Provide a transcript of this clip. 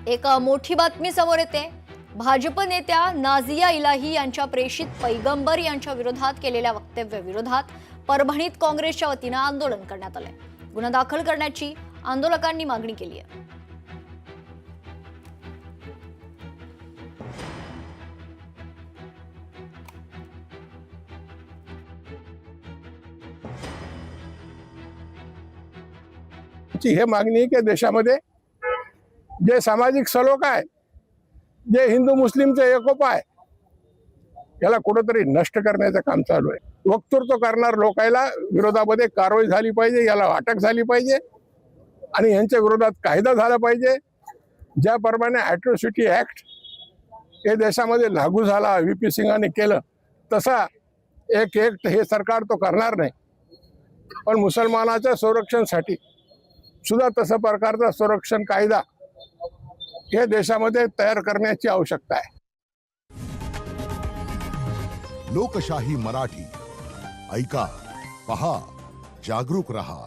एक मोठी बातमी समोर येते। भाजप नेत्या नाझिया इलाही यांच्या प्रेषित पैगंबर यांच्या विरोधात केलेल्या वक्तव्याविरोधात परभणीत काँग्रेसच्या वतीने आंदोलन करण्यात आले। गुन्हा दाखल करण्याची आंदोलकांनी मागणी केली आहे। हे मागणी की देशामध्ये जे सामाजिक सलोख आहे, जे हिंदू मुस्लिमचे एकोप आहे, याला कुठेतरी नष्ट करण्याचं काम चालू आहे। वक्तृत्व करणार लोकांना विरोधामध्ये कारवाई झाली पाहिजे, याला अटक झाली पाहिजे आणि यांच्या विरोधात कायदा झाला पाहिजे। ज्याप्रमाणे ॲट्रॉसिटी ऍक्ट हे देशामध्ये लागू झाला, व्ही.पी. सिंगांनी केलं, तसा एक ऍक्ट हे सरकार तो करणार नाही, पण मुसलमानाच्या संरक्षणासाठी सुद्धा तसा प्रकारचा संरक्षण कायदा हे देशामध्ये तयार करण्याची आवश्यकता आहे। लोकशाही मराठी ऐका, पहा, जागरूक रहा।